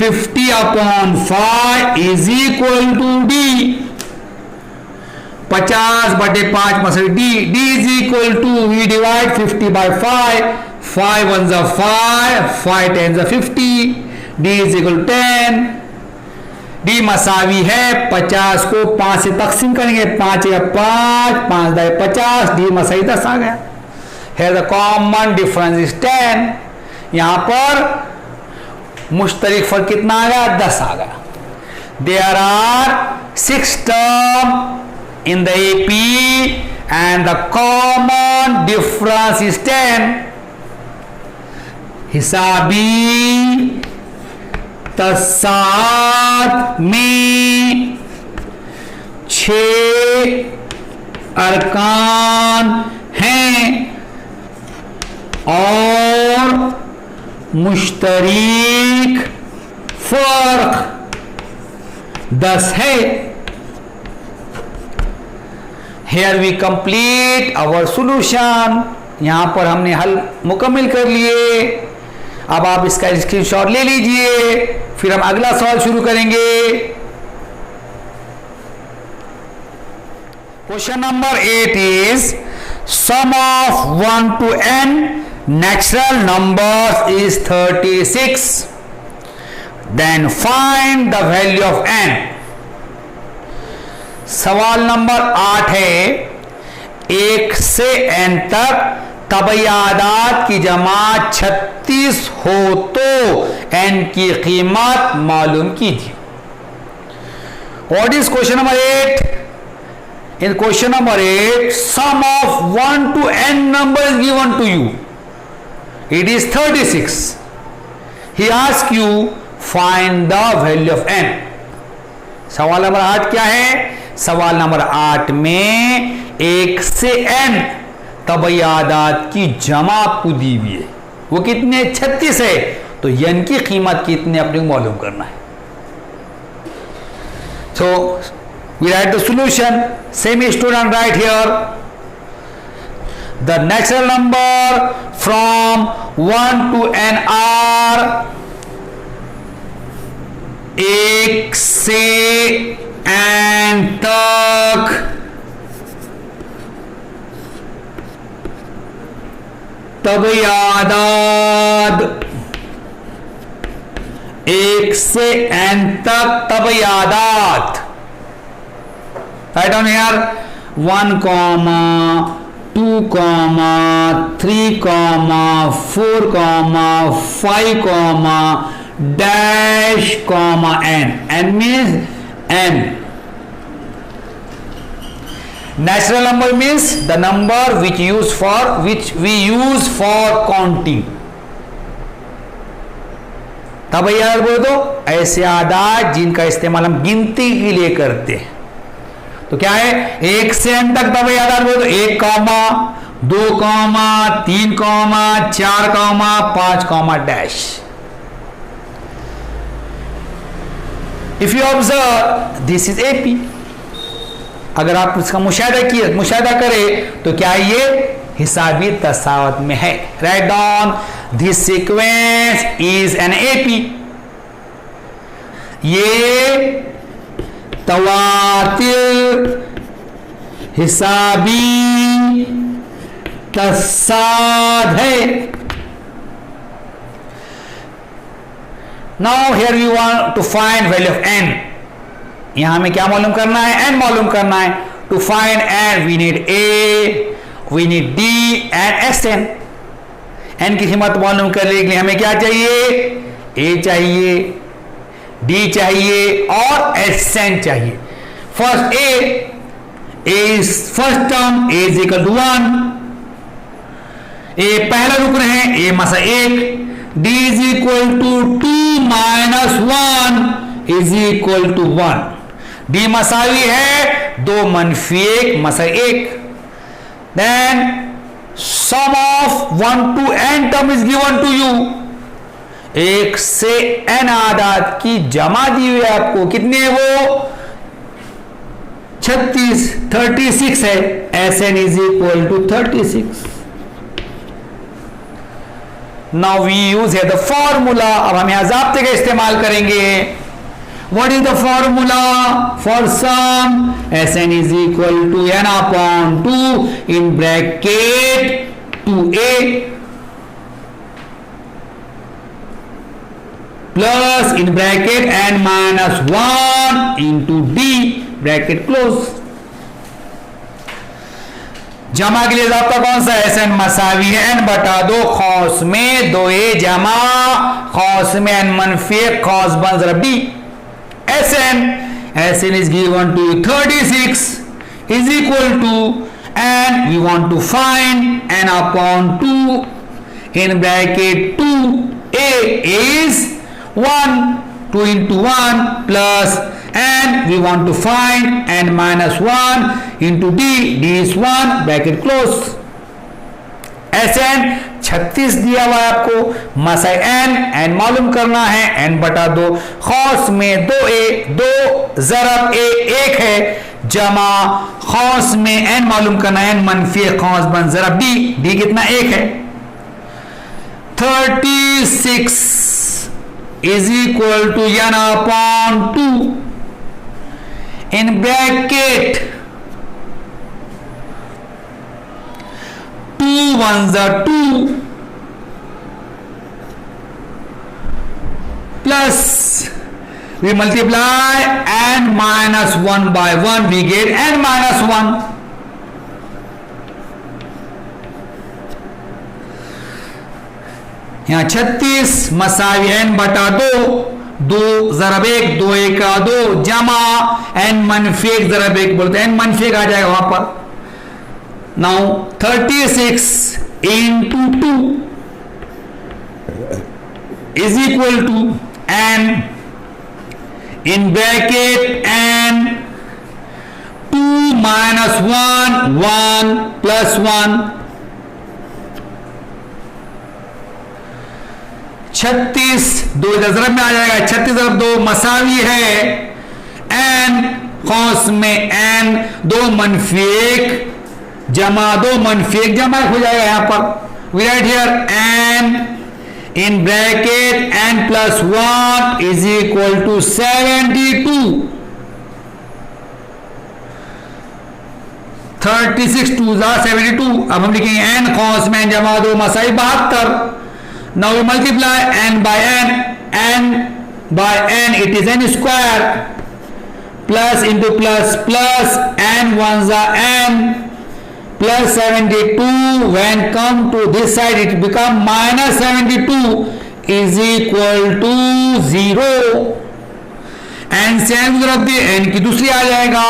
50 upon 5 is equal to d। 50 बटे 5 मसावी d, d is equal to, we divide 50 by 5, 5 1 जा 5, 5 10 जा 50, d is equal to 10। D मसावी है 50 को 5 से तकसीम करेंगे, 5 या 5, 5 दाए 50, डी मसावी 10 आ गया। Here the common difference is 10। यहां पर मुश्तरिक फर्क कितना आ गया, 10 आ गया। There are 6 terms in the AP and the common difference is 10। हिसाबी तसात में 6 अरकान हैं और मुश्तरिक फर्क 10 है। Here we complete our solution। यहां पर हमने हल मुकम्मल कर लिए। अब आप इसका स्क्रीनशॉट ले लीजिए, फिर हम अगला सवाल शुरू करेंगे। Question number 8 is sum of 1 to n natural numbers is 36, then find the value of n। सवाल नंबर 8 है, 1 से n तक तबयादात की जमात 36 हो तो n की कीमत मालूम कीजिए। What is question number 8? In question number 8, sum of 1 to n number is given to you. It is 36. He asks you find the value of n. सवाल नंबर 8 क्या है? सवाल नंबर 8 में 1 से n तबयादात की जमा आपको दी हुई है. वो कितने? 36 है. तो n की कीमत कितने अपने को मालूम करना है. So we write the solution. Same student write here. The natural number from 1 to n are 1 से n तक तबयादात. 1 से n तक तबयादात. Write down here 1, 2, 3, 4, 5, dash, n. N means n. Natural number means the number which we use for counting. तब यार बोल दो ऐसे आदात जिनका इस्तेमाल हम गिनती के लिए करते हैं. तो क्या है? 1 से n तक तब आदात बोल दो 1, 2, 3, 4, 5, dash. If you observe, this is AP. अगर आप इसका मुशाहिदा करें तो क्या ये हिसाबी तसावत में है. Write down this sequence is an AP. ये तवातिर हिसाबी तसाद है. Now here we want to find value of n. यहां हमें क्या मालूम करना है? n मालूम करना है. To find n we need a, we need d and sn. n की कीमत मालूम करने के लिए हमें क्या चाहिए? a चाहिए, d चाहिए और sn चाहिए. First a is first term, a is equal to 1. a पहला रुकन है, a मसा 1. d is equal to 2 minus 1 is equal to 1. d मसावी है 2 मनफी 1 मसा 1. Then sum of 1 to n term is given to you. 1 से n आदात की जमा दी हुई है आपको. कितने है वो? 36 है. Sn is equal to 36. Now we use here the formula. अब हम यहाँ ज़ाब्ते का इस्तेमाल करेंगे. What is the formula for sum? Sn is equal to n upon 2 in bracket 2a plus in bracket n minus 1 into d bracket close. जमा के लिए ज़ाब्ता कौन सा? Sn मसावी है n बटा 2 खौस में 2a जमा खौस में n मनफी खौस बन ज़रा b. Sn is given to 36 is equal to, and we want to find n upon 2 in bracket 2a is 1, 2 into 1 plus, and we want to find n minus 1 into d is 1 bracket close. Sn 36 दिया हुआ है आपको. मसा n मालूम करना है n बटा 2 खौस में 2a 2 ज़रब a 1 है जमा खौस में n मालूम करना है n मनफी खौस बन ज़रब d कितना 1 है. 36 is equal to n upon 2 in bracket 2 ones are 2 plus we multiply n minus 1 by 1, we get n minus 1. यहाँ 36 मसावी n बटा 2 दो ज़रब एक, दो एक का दो, जमा एन मनफी एक ज़रब एक बोलते हैं, एन मनफी एक आ जाएगा वहां पर। नाउ 36 into 2 is equal to N in bracket N 2 minus 1 1 plus 1, 36 दो ज़रब में आ जाएगा, 36 ज़रब 2 मसावी है एन कौंस में एन 2 मनफी 1 जमा 2 मनफी 1 जमा 1 हो जाएगा। यहां पर we write here N in bracket N plus 1 is equal to 72। 36 2 72। अब हम लिखेंगे एन कौंस में एन जमा 2 Masai 72। Now we multiply n by n, it is n square, plus into plus plus, n ones are n, plus 72, when come to this side it become minus 72 is equal to 0। n से n ज़रब दी, n की दूसरी आ जाएगा,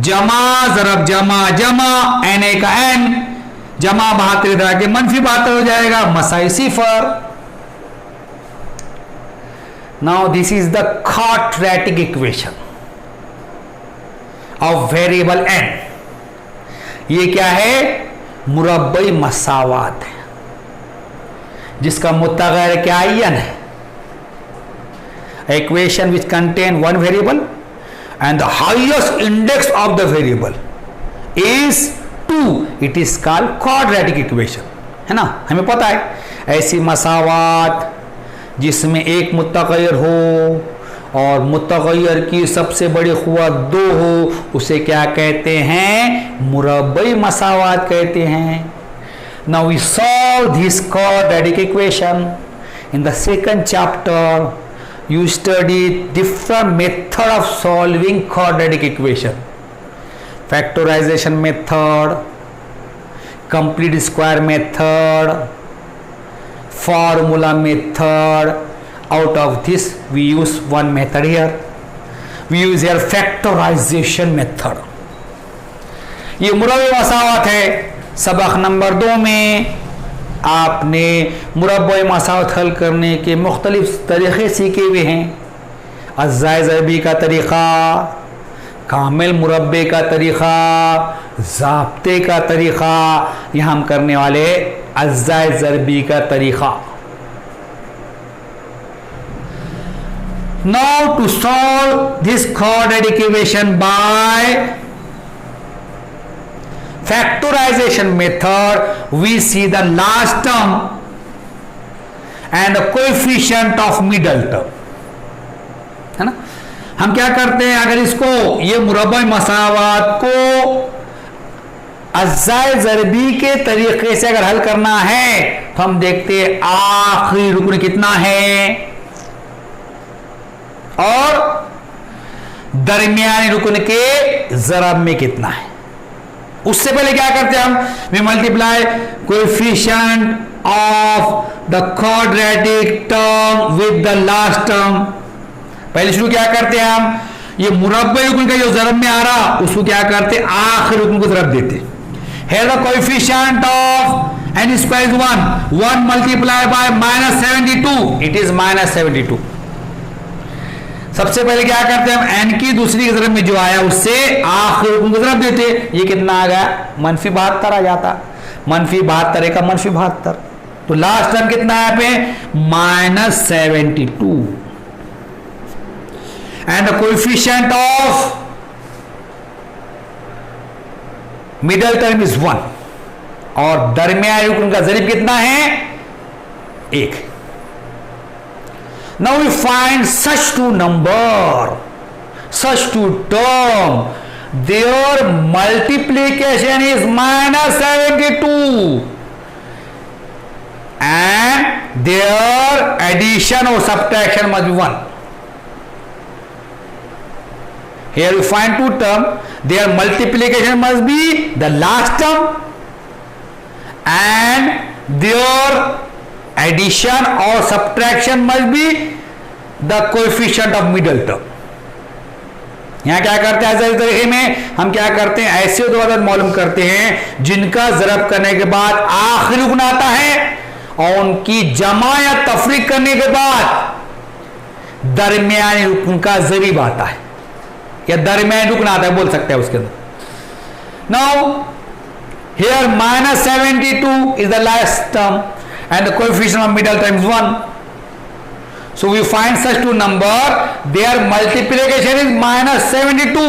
जमा ज़रब जमा जमा, n a का n, जमा 72 इधर आके मनफी 72 हो जाएगा, मसाई सिफर। Now this is the quadratic equation of variable n। ये क्या है? मुरब्बई मसावात है जिसका मुत्तग़ैर क्या n है। Equation which contain one variable and the highest index of the variable is 2, it is called quadratic equation, है ना। हमें पता है ऐसी मसावात जिसमें एक मुत्तग़य्यर हो और मुत्तग़य्यर की सबसे बड़ी क़ुव्वत 2 हो, उसे क्या कहते हैं? मुरब्बई मसावात कहते हैं। Now we solve this quadratic equation in the second chapter. You study different method of solving quadratic equation, factorization method, complete square method, formula method. Out of this we use one method here. We use here factorization method. ये मुरब्बई मसावत है। सबक number 2 में आपने मुरब्बई मसावत हल करने के मुख्तलिफ तरीक़े सीखे हुए हैं। अज़्ज़ाए ज़रबी का तरीक़ा, कामिल मुरब्बे का तरीक़ा, ज़ाब्ते का तरीक़ा। यहाँ हम करने वाले अज़्ज़ाए ज़रबी का तरीक़ा। Now to solve this quadratic equation by factorization method, we see the last term and the coefficient of middle term, है ना। हम क्या करते हैं, अगर इसको ये मुरब्बई मसावात को अज़्ज़ाए ज़रबी के तरीके से अगर हल करना है तो हम देखते हैं आखिरी रुकन कितना है और दरमियानी रुकन के ज़रब में कितना है। उससे पहले क्या करते हैं हम, we multiply coefficient of the quadratic term with the last term. पहले शुरू क्या करते हैं हम, ये मुरब्बई रुकन का जो ज़रब में आ रहा उसको क्या करते हैं, आखिरी रुकन को ज़रब देते। Here the coefficient of n square is 1 multiplied by minus 72, it is minus 72। सबसे पहले क्या करते हैं हम, n की दूसरी के ज़रब में जो आया उससे आखिरी रुकन को ज़रब देते। ये कितना आ गया, मनफी 72 आ जाता। मनफी 72 का मनफी 72, तो लास्ट टर्म कितना है यहाँ पे, minus 72। And the coefficient of middle term is 1 और दरमियानी रुकन का ज़रिब कितना है, 1। Now we find such two number, such two term, their multiplication is minus 72 and their addition or subtraction must be 1. Here we find two term, their multiplication must be the last term and their addition or subtraction must be the coefficient of middle term. यहां क्या करते हैं, ऐसे तरीके में हम क्या करते हैं, ऐसे दो अदद मालूम करते हैं जिनका ज़रब करने के बाद आखिरी रुकन आता है और उनकी जमा या तफरीक करने के बाद दरमियानी रुकन का ज़रीब आता है या दरमियानी रुकन आता है, बोल सकते हैं उसके अंदर। Now here -72 is the last term and the coefficient of middle term is 1. So we find such two number, their multiplication is -72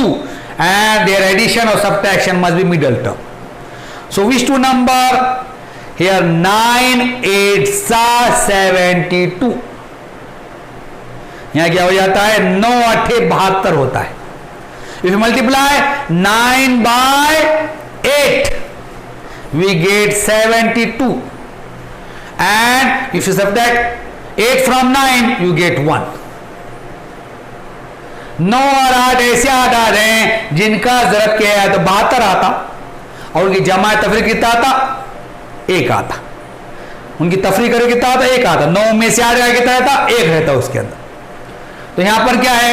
and their addition or subtraction must be middle term. So which two number? Here 9 8 72. यहाँ क्या हो जाता है, 9 8 72 होता है। If you multiply 9 by 8 we get 72. And if you subtract 8 from 9 you get 1. 9 और 8 ऐसे आदाद हैं जिनका ज़रब किया है तो 72 आता और उनकी जमा तफरीक कितना आता, 1 आता। उनकी तफरीक करे कितना आता, 1 आता। 9 में से 8 कितना रहता, 1 रहता उसके अंदर। तो यहां पर क्या है,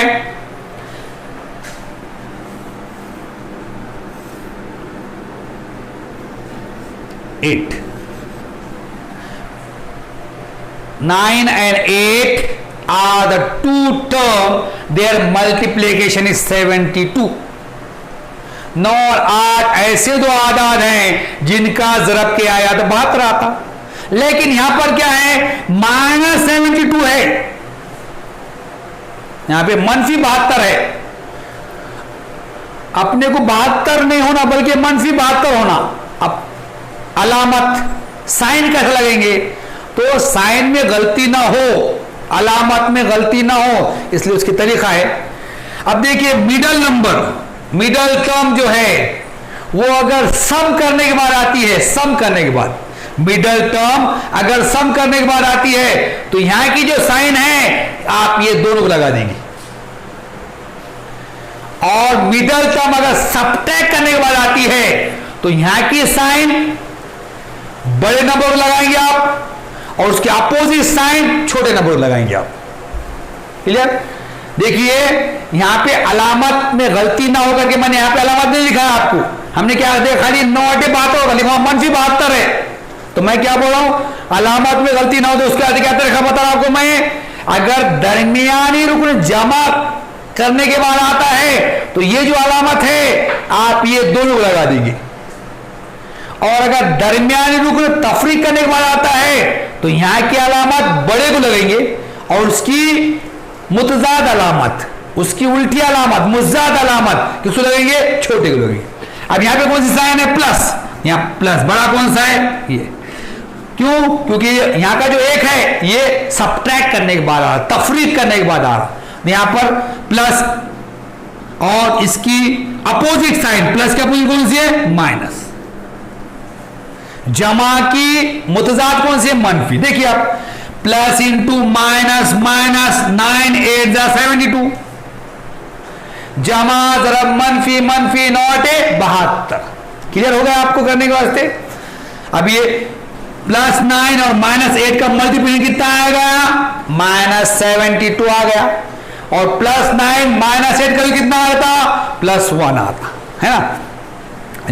eight 9 and 8 are the two term, their multiplication is 72. 9 और 8 ऐसे दो आदाद हैं जिनका ज़रब किया आया तो 72 आता, लेकिन यहां पर क्या है, -72 है, यहां पे -72 है। अपने को 72 नहीं होना बल्कि -72 होना। अब अलामत साइन कैसे लगेंगे, तो साइन में गलती ना हो, अलामत में गलती ना हो, इसलिए उसकी तरीका है। अब देखिए मिडल नंबर, मिडल टर्म जो है वो अगर सम करने के बाद आती है, सम करने के बाद मिडल टर्म अगर सम करने के बाद आती है तो यहां की जो साइन है आप ये दोनों को लगा देंगे, और मिडल टर्म अगर सबट्रैक्ट करने के बाद आती है तो यहां की साइन बड़े नंबर को लगाएंगे आप और उसके अपोजिट साइन छोटे नंबर को लगाएंगे आप। क्लियर? देखिए यहां पे अलामत में गलती ना होकर के मैंने यहां पे अलामत नहीं लिखा है आपको, हमने क्या देखा, खाली 9 8 72 होगा, लिखा -72 है। तो मैं क्या बोल रहा हूं, अलामत में गलती ना हो तो उसके आगे क्या तरीका बता रहा हूं आपको मैं, अगर दरमियानी रुकन जमा करने के बाद आता है तो ये जो अलामत है आप ये दोनों लगा देंगे, और अगर दरमियानी रुकन तफरीक करने के बाद आता है तो यहां की अलामत बड़े को लगेंगे और उसकी मुतजाद अलामत, उसकी उल्टी अलामत मुज़ाद अलामत किसको लगेंगे, छोटे को लगेंगे। अब यहां पे कौन सी साइन है, प्लस, यहां प्लस, बड़ा कौन सा है ये, क्यों, क्योंकि यहां का जो 1 है ये सबट्रैक्ट करने के बाद आ रहा, तफरीक करने के बाद आ रहा, यहां पर प्लस और इसकी अपोजिट साइन, प्लस की अपोजिट कौन सी है, माइनस। जमा की मुतजाद कौन सी है, मनफी। देखिए आप प्लस इंटू माइनस, माइनस 9 8 72, जमा जरा मनफी, मनफी 9 8 72। क्लियर हो गया आपको करने के वास्ते। अब ये +9 और -8 का मल्टीप्लिकेशन कितना आ गया, -72 आ गया, और +9 -8 का भी कितना आता, +1 आता है ना।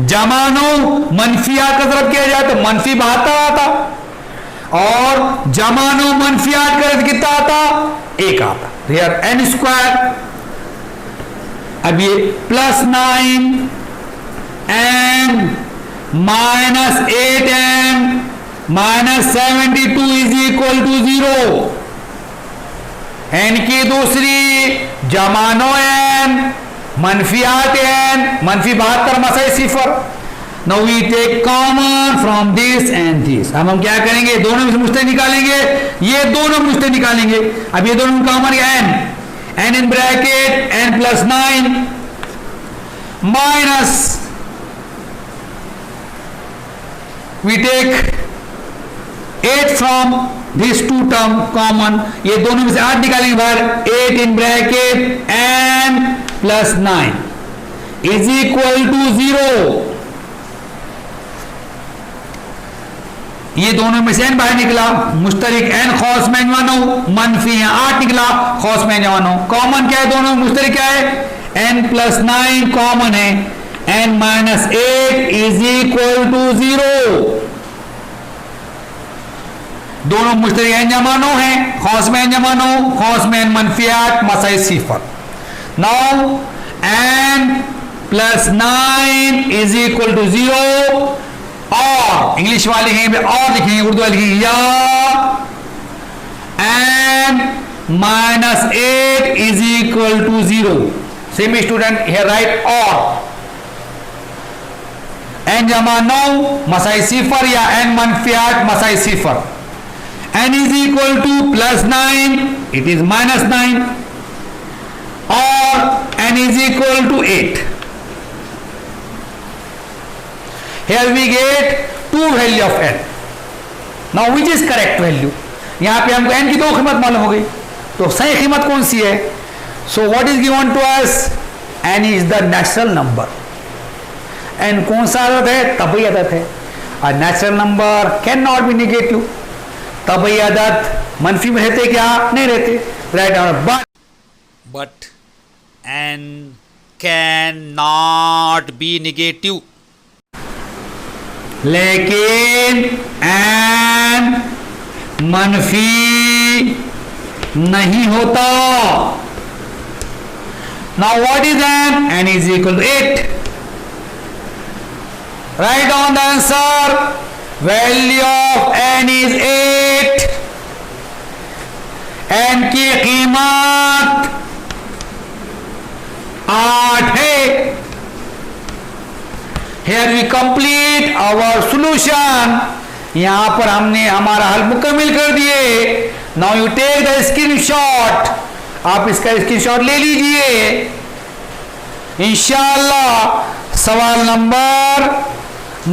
जमानो मनफियात का तरफ किया जाए तो -72 आता, और जमानो मनफियात का कितना आता, 1 आता। Here n²। अब ये +9 n -8 n -72 is equal to 0। n की दूसरी जमानो n मनफियात n -72 Masai 0। Now we take common from this and this। अब हम क्या करेंगे, दोनों में से मुश्तक निकालेंगे, ये दोनों मुश्तक निकालेंगे। अब ये दोनों common n in bracket n +9 minus we take 8 from these two term common, ये दोनों में से 8 निकालेंगे बाहर, 8 in bracket n +9 is equal to 0। ये दोनों में से n बाहर निकला, मुश्तरिक n खौस में अंजमा 9, मनफी यहाँ 8 निकला, खौस में अंजमा 9। कॉमन क्या है दोनों में, मुश्तरिक क्या है, n प्लस 9 कॉमन है, n minus 8 is equal to 0। दोनों मुश्तरिक n जमा 9 है, खौस में n जमा 9, खौस में n मनफी 8 मसाई 0। Now n plus 9 is equal to 0, और इंग्लिश वाले लिखेंगे और लिखेंगे, उर्दू वाले लिखेंगे या n minus 8 is equal to 0। Same student here write और n जमा 9 मसाई 0 या n मनफी 8 मसाई 0। n is equal to plus 9, it is minus 9, और n is equal to 8। Here we get two value of n. Now which is correct value? यहाँ पे हमको n की दो कीमत मालूम हो गई, तो सही कीमत कौन सी है? So what is given to us? n is the natural number. n कौन सा अदद है? तबई अदद है। A natural number cannot be negative. तबई अदद मनफी में रहते क्या? नहीं रहते। Right answer. But n cannot be negative. लेकिन n मनफी नहीं होता। Now what is n? n is equal to 8. Write down the answer. Value of n is 8. n की कीमत 8 है। Here we complete our solution. यहाँ पर हमने हमारा हल मुकम्मल कर दिए। Now you take the screenshot. आप इसका स्क्रीनशॉट ले लीजिए। इंशाअल्लाह सवाल नंबर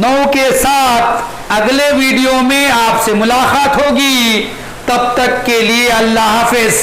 9 के साथ अगले वीडियो में आपसे मुलाकात होगी। तब तक के लिए अल्लाह हाफिज।